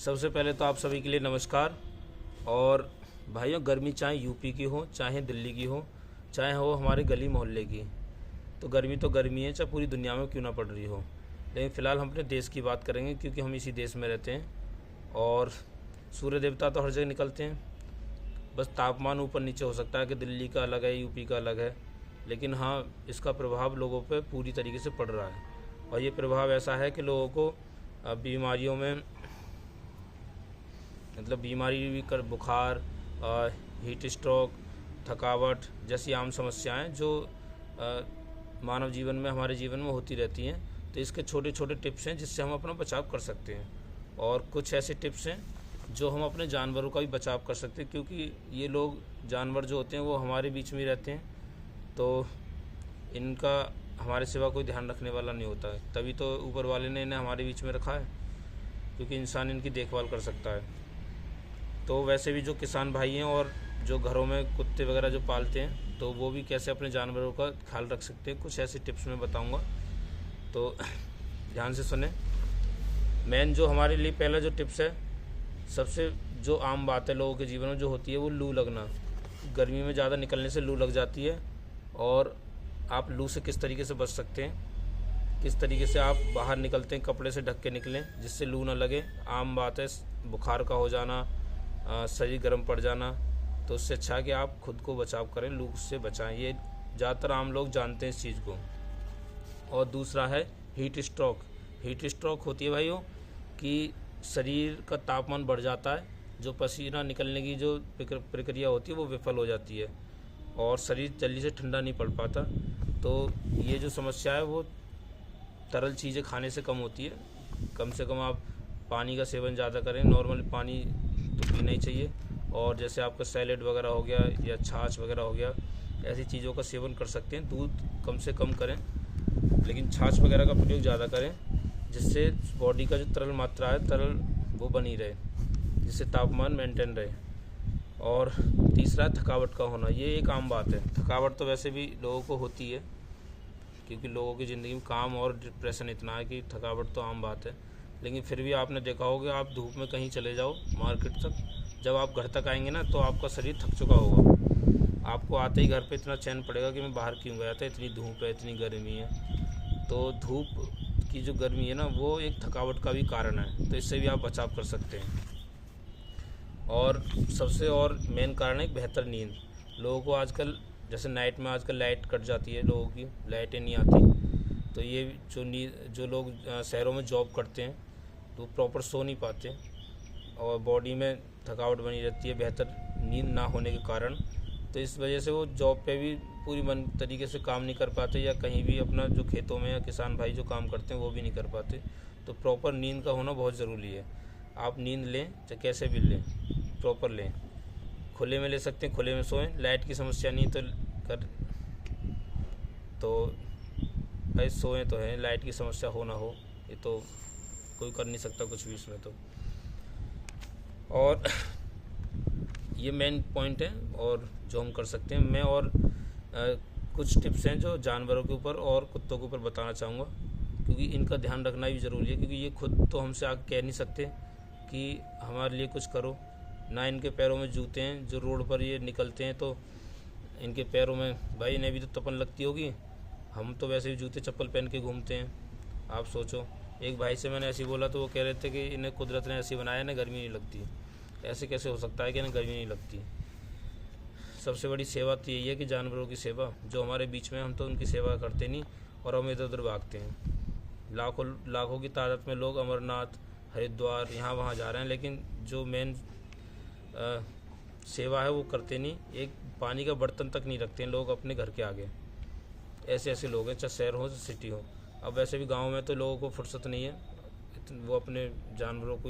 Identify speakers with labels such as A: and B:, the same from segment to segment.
A: सबसे पहले तो आप सभी के लिए नमस्कार। और भाइयों, गर्मी चाहे यूपी की हो, चाहे दिल्ली की हो, चाहे हो हमारे गली मोहल्ले की, तो गर्मी है, चाहे पूरी दुनिया में क्यों ना पड़ रही हो। लेकिन फ़िलहाल हम अपने देश की बात करेंगे, क्योंकि हम इसी देश में रहते हैं। और सूर्य देवता तो हर जगह निकलते हैं, बस तापमान ऊपर नीचे हो सकता है कि दिल्ली का अलग है, यूपी का अलग है, लेकिन हाँ, इसका प्रभाव लोगों पे पूरी तरीके से पड़ रहा है। और ये प्रभाव ऐसा है कि लोगों को बीमारियों में, मतलब बीमारी भी कर, बुखार, हीट स्ट्रोक, थकावट जैसी आम समस्याएं जो मानव जीवन में, हमारे जीवन में होती रहती हैं। तो इसके छोटे छोटे टिप्स हैं जिससे हम अपना बचाव कर सकते हैं। और कुछ ऐसे टिप्स हैं जो हम अपने जानवरों का भी बचाव कर सकते हैं, क्योंकि ये लोग, जानवर जो होते हैं, वो हमारे बीच में ही रहते हैं, तो इनका हमारे सिवा कोई ध्यान रखने वाला नहीं होता है। तभी तो ऊपर वाले ने इन्हें हमारे बीच में रखा है, क्योंकि इंसान इनकी देखभाल कर सकता है। तो वैसे भी जो किसान भाई हैं और जो घरों में कुत्ते वगैरह जो पालते हैं, तो वो भी कैसे अपने जानवरों का ख्याल रख सकते हैं, कुछ ऐसे टिप्स मैं बताऊंगा, तो ध्यान से सुने। मेन जो हमारे लिए पहला जो टिप्स है, सबसे जो आम बात है लोगों के जीवन में जो होती है, वो लू लगना। गर्मी में ज़्यादा निकलने से लू लग जाती है। और आप लू से किस तरीके से बच सकते हैं, किस तरीके से आप बाहर निकलते हैं, कपड़े से ढक के निकलें जिससे लू ना लगे। आम बात है बुखार का हो जाना, शरीर गर्म पड़ जाना, तो उससे अच्छा है कि आप खुद को बचाव करें, लू से बचाएं। ये ज़्यादातर आम लोग जानते हैं इस चीज़ को। और दूसरा है हीट स्ट्रोक। हीट स्ट्रोक होती है भाइयों कि शरीर का तापमान बढ़ जाता है, जो पसीना निकलने की जो प्रक्रिया होती है वो विफल हो जाती है और शरीर जल्दी से ठंडा नहीं पड़ पाता। तो ये जो समस्या है वो तरल चीज़ें खाने से कम होती है। कम से कम आप पानी का सेवन ज़्यादा करें, नॉर्मल पानी तो पीना ही चाहिए। और जैसे आपका सैलेड वगैरह हो गया या छाछ वगैरह हो गया, ऐसी चीज़ों का सेवन कर सकते हैं। दूध कम से कम करें, लेकिन छाछ वगैरह का प्रयोग ज़्यादा करें, जिससे बॉडी का जो तरल मात्रा है, तरल वो बनी रहे, जिससे तापमान मेंटेन रहे। और तीसरा थकावट का होना, ये एक आम बात है। थकावट तो वैसे भी लोगों को होती है, क्योंकि लोगों की ज़िंदगी में काम और डिप्रेशन इतना है कि थकावट तो आम बात है। लेकिन फिर भी आपने देखा होगा, आप धूप में कहीं चले जाओ मार्केट तक, जब आप घर तक आएंगे ना, तो आपका शरीर थक चुका होगा। आपको आते ही घर पे इतना चैन पड़ेगा कि मैं बाहर क्यों गया था, इतनी धूप है, इतनी गर्मी है। तो धूप की जो गर्मी है ना, वो एक थकावट का भी कारण है, तो इससे भी आप बचाव कर सकते हैं। और सबसे और मेन कारण है बेहतर नींद। लोगों को आजकल, जैसे नाइट में आजकल लाइट कट जाती है, लोगों की लाइटें नहीं आती, तो ये जो लोग शहरों में जॉब करते हैं, तो प्रॉपर सो नहीं पाते और बॉडी में थकावट बनी रहती है बेहतर नींद ना होने के कारण। तो इस वजह से वो जॉब पे भी पूरी मन तरीके से काम नहीं कर पाते, या कहीं भी अपना जो खेतों में या किसान भाई जो काम करते हैं वो भी नहीं कर पाते। तो प्रॉपर नींद का होना बहुत ज़रूरी है। आप नींद लें, चाहे कैसे भी लें, प्रॉपर लें। खुले में ले सकते हैं, खुले में सोएं, लाइट की समस्या नहीं तो भाई सोएं तो है, लाइट की समस्या हो ना हो, ये तो कोई कर नहीं सकता कुछ भी इसमें तो। और ये मेन पॉइंट है और जो हम कर सकते हैं। मैं और कुछ टिप्स हैं जो जानवरों के ऊपर और कुत्तों के ऊपर बताना चाहूँगा, क्योंकि इनका ध्यान रखना भी ज़रूरी है। क्योंकि ये खुद तो हमसे आगे कह नहीं सकते कि हमारे लिए कुछ करो। ना इनके पैरों में जूते हैं, जो रोड पर ये निकलते हैं तो इनके पैरों में, भाई इन्हें भी तो तपन लगती होगी। हम तो वैसे भी जूते चप्पल पहन के घूमते हैं, आप सोचो। एक भाई से मैंने ऐसे बोला तो वो कह रहे थे कि इन्हें कुदरत ने ऐसे बनाया, इन्हें गर्मी नहीं लगती। ऐसे कैसे हो सकता है कि इन्हें गर्मी नहीं लगती। सबसे बड़ी सेवा तो यही है कि जानवरों की सेवा, जो हमारे बीच में, हम तो उनकी सेवा करते नहीं और हम इधर उधर भागते हैं। लाखों की तादाद में लोग अमरनाथ, हरिद्वार, यहाँ वहाँ जा रहे हैं, लेकिन जो मेन सेवा है वो करते नहीं। एक पानी का बर्तन तक नहीं रखते हैं लोग अपने घर के आगे। ऐसे लोग हैं, चाहे शहर हो चाहे सिटी हो। अब वैसे भी गांव में तो लोगों को फुर्सत नहीं है, वो अपने जानवरों को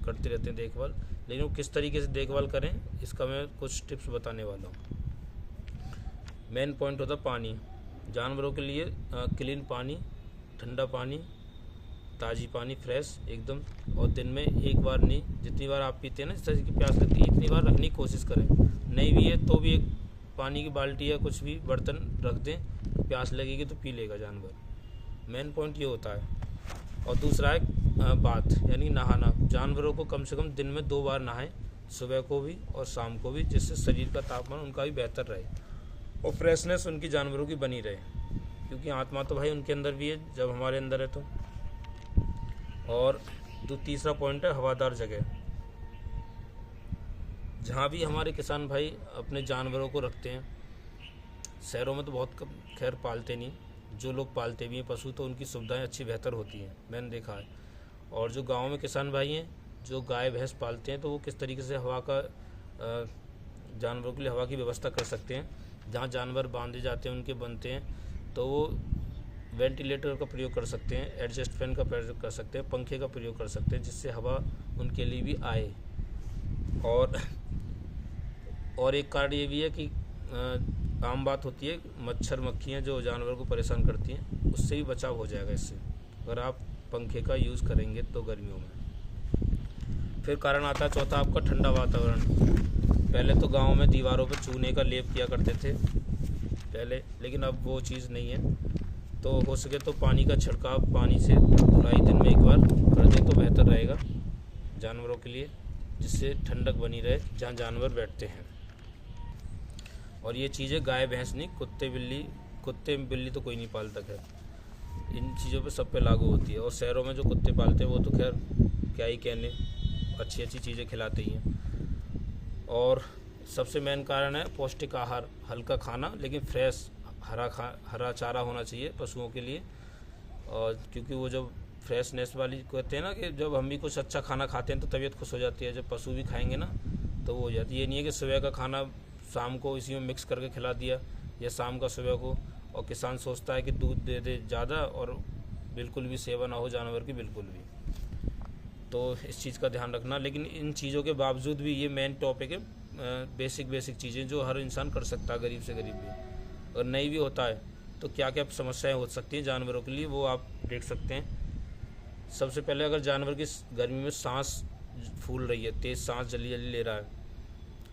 A: करते रहते हैं देखभाल। लेकिन वो किस तरीके से देखभाल करें, इसका मैं कुछ टिप्स बताने वाला हूँ। मेन पॉइंट होता है पानी। जानवरों के लिए क्लीन पानी, ठंडा पानी, ताज़ी पानी, फ्रेश एकदम। और दिन में एक बार नहीं, जितनी बार आप पीते हैं ना, जिस तरह की प्यास लगती है, इतनी बार रखने की कोशिश करें। नहीं भी है तो भी एक पानी की बाल्टी या कुछ भी बर्तन रख दें, प्यास लगेगी तो पी लेगा जानवर। मेन पॉइंट ये होता है। और दूसरा है बात यानी नहाना, जानवरों को कम से कम दिन में 2 बार नहाएं, सुबह को भी और शाम को भी, जिससे शरीर का तापमान उनका भी बेहतर रहे और फ्रेशनेस उनकी जानवरों की बनी रहे, क्योंकि आत्मा तो भाई उनके अंदर भी है जब हमारे अंदर है तो। और जो तीसरा पॉइंट है हवादार जगह। जहाँ भी हमारे किसान भाई अपने जानवरों को रखते हैं, शहरों में तो बहुत कम खैर पालते नहीं, जो लोग पालते भी हैं पशु तो उनकी सुविधाएं अच्छी बेहतर होती हैं, मैंने देखा है। और जो गांव में किसान भाई हैं जो गाय भैंस पालते हैं तो वो किस तरीके से हवा का जानवरों के लिए हवा की व्यवस्था कर सकते हैं। जहाँ जानवर बांधे जाते हैं उनके बनते हैं तो वो वेंटिलेटर का प्रयोग कर सकते हैं, एडजस्ट फैन का प्रयोग कर सकते हैं, पंखे का प्रयोग कर सकते हैं, जिससे हवा उनके लिए भी आए। और एक कारण ये भी है कि आम बात होती है मच्छर मक्खियाँ जो जानवर को परेशान करती हैं, उससे भी बचाव हो जाएगा इससे, अगर आप पंखे का यूज़ करेंगे तो गर्मियों में। फिर कारण आता है चौथा आपका ठंडा वातावरण। पहले तो गाँव में दीवारों पर चूने का लेप किया करते थे पहले, लेकिन अब वो चीज़ नहीं है। तो हो सके तो पानी का छिड़काव, पानी से धुलाई दिन में एक बार कर दें तो बेहतर रहेगा जानवरों के लिए, जिससे ठंडक बनी रहे जहाँ जानवर बैठते हैं। और ये चीज़ें गाय भैंस नहीं, कुत्ते बिल्ली तो कोई नहीं पालता, खैर इन चीज़ों पे सब पे लागू होती है। और शहरों में जो कुत्ते पालते हैं वो तो खैर क्या ही कहने, अच्छी अच्छी चीज़ें खिलाते ही हैं। और सबसे मेन कारण है पौष्टिक आहार, हल्का खाना लेकिन फ्रेश हरा चारा होना चाहिए पशुओं के लिए। और क्योंकि वो जब फ्रेशनेस वाली कहते हैं ना कि जब हम भी कुछ अच्छा खाना खाते हैं तो तबीयत खुश हो जाती है, जब पशु भी खाएंगे ना तो वो हो जाती है। ये नहीं है कि सुबह का खाना शाम को इसी में मिक्स करके खिला दिया या शाम का सुबह को, और किसान सोचता है कि दूध दे दे ज़्यादा और बिल्कुल भी सेवा ना हो जानवर की, बिल्कुल भी। तो इस चीज़ का ध्यान रखना। लेकिन इन चीज़ों के बावजूद भी ये मेन टॉपिक है, बेसिक चीज़ें जो हर इंसान कर सकता है, गरीब से गरीब भी। अगर नहीं भी होता है तो क्या क्या समस्याएं हो सकती हैं जानवरों के लिए, वो आप देख सकते हैं। सबसे पहले अगर जानवर की गर्मी में सांस फूल रही है, तेज़ सांस जल्दी ले रहा है,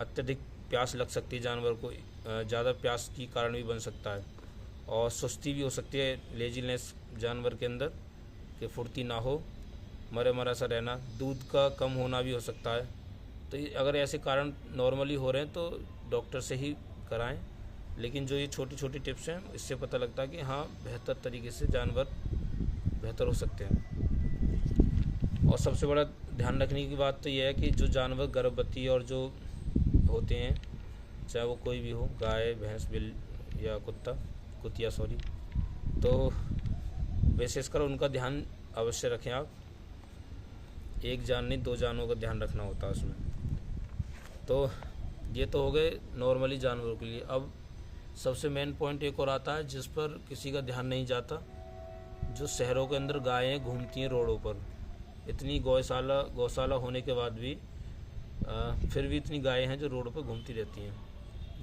A: अत्यधिक प्यास लग सकती है जानवर को, ज़्यादा प्यास की कारण भी बन सकता है। और सुस्ती भी हो सकती है, लेजीनेस जानवर के अंदर कि फुर्ती ना हो, मरा सा रहना, दूध का कम होना भी हो सकता है। तो अगर ऐसे कारण नॉर्मली हो रहे हैं तो डॉक्टर से ही कराएं। लेकिन जो ये छोटी छोटी टिप्स हैं इससे पता लगता है कि हाँ बेहतर तरीके से जानवर बेहतर हो सकते हैं। और सबसे बड़ा ध्यान रखने की बात तो यह है कि जो जानवर गर्भवती और जो होते हैं, चाहे वो कोई भी हो, गाय भैंस बिल या कुतिया सॉरी, तो विशेषकर उनका ध्यान अवश्य रखें आप। एक जान नहीं 2 जानों का ध्यान रखना होता है उसमें। तो ये तो हो गए नॉर्मली जानवरों के लिए। अब सबसे मेन पॉइंट एक और आता है जिस पर किसी का ध्यान नहीं जाता, जो शहरों के अंदर गायें घूमती हैं रोडों पर। इतनी गौशाला होने के बाद भी फिर भी इतनी गायें हैं जो रोडों पर घूमती रहती हैं,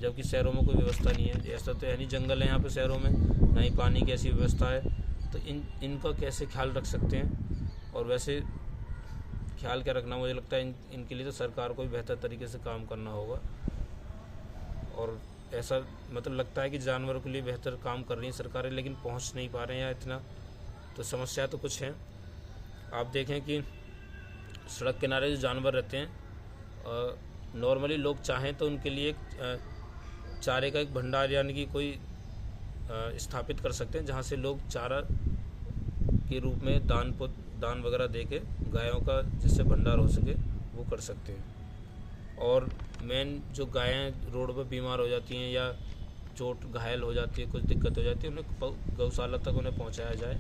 A: जबकि शहरों में कोई व्यवस्था नहीं है। ऐसा तो है नहीं, जंगल है यहाँ पे शहरों में, ना ही पानी की ऐसी व्यवस्था है। तो इनका कैसे ख्याल रख सकते हैं। और वैसे ख्याल क्या रखना, मुझे लगता है इनके लिए तो सरकार को भी बेहतर तरीके से काम करना होगा। और ऐसा मतलब लगता है कि जानवरों के लिए बेहतर काम कर रही हैं सरकारें, लेकिन पहुंच नहीं पा रहे हैं इतना। तो समस्या तो कुछ है। आप देखें कि सड़क किनारे जो जानवर रहते हैं, नॉर्मली लोग चाहें तो उनके लिए चारे का एक भंडार यानी कि कोई स्थापित कर सकते हैं, जहाँ से लोग चारा के रूप में दान वगैरह दे के गायों का जिससे भंडार हो सके वो कर सकते हैं। और मेन जो गायें रोड पर बीमार हो जाती हैं या चोट घायल हो जाती है, कुछ दिक्कत हो जाती है, उन्हें गौशाला तक उन्हें पहुंचाया जाए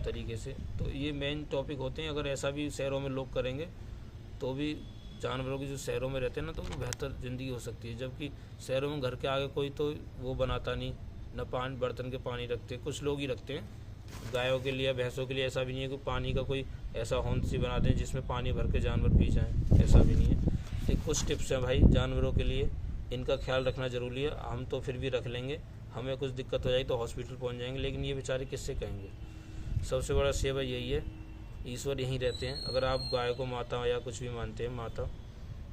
A: तरीके से। तो ये मेन टॉपिक होते हैं। अगर ऐसा भी शहरों में लोग करेंगे तो भी जानवरों की जो शहरों में रहते हैं ना, तो वो बेहतर ज़िंदगी हो सकती है। जबकि शहरों में घर के आगे कोई तो वो बनाता नहीं, न बर्तन के पानी रखते, कुछ लोग ही रखते हैं गायों के लिए भैंसों के लिए। ऐसा भी नहीं है कि पानी का कोई ऐसा होंद सी बना दें जिसमें पानी भर के जानवर पी जाएँ, ऐसा भी नहीं है। ये कुछ टिप्स हैं भाई जानवरों के लिए, इनका ख्याल रखना ज़रूरी है। हम तो फिर भी रख लेंगे, हमें कुछ दिक्कत हो जाएगी तो हॉस्पिटल पहुंच जाएंगे, लेकिन ये बेचारे किससे कहेंगे। सबसे बड़ा सेवा यही है, ईश्वर यहीं रहते हैं। अगर आप गाय को माता या कुछ भी मानते हैं माता,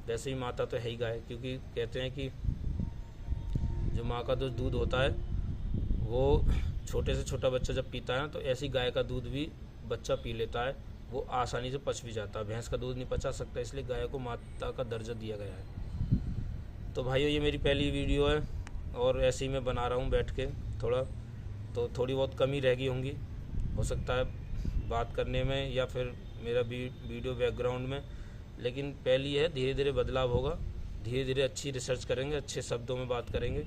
A: वैसे ही माता तो है ही गाय, क्योंकि कहते हैं कि जो माँ का जो दूध होता है वो छोटे से छोटा बच्चा जब पीता है तो ऐसी गाय का दूध भी बच्चा पी लेता है, वो आसानी से पच भी जाता है। भैंस का दूध नहीं पचा सकता, इसलिए गाय को माता का दर्जा दिया गया है। तो भाइयों, ये मेरी पहली वीडियो है और ऐसे ही मैं बना रहा हूँ बैठ के, तो थोड़ी बहुत कमी रह गई होंगी, हो सकता है बात करने में या फिर मेरा वीडियो बैकग्राउंड में, लेकिन पहली है। धीरे धीरे बदलाव होगा, धीरे धीरे अच्छी रिसर्च करेंगे, अच्छे शब्दों में बात करेंगे।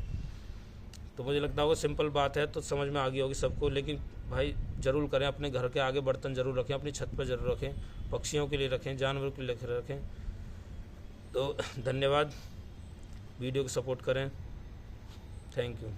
A: तो मुझे लगता होगा सिंपल बात है तो समझ में आ गई होगी सबको, लेकिन भाई ज़रूर करें। अपने घर के आगे बर्तन ज़रूर रखें, अपनी छत पर ज़रूर रखें, पक्षियों के लिए रखें, जानवरों के लिए रखें। तो धन्यवाद, वीडियो को सपोर्ट करें। Thank you.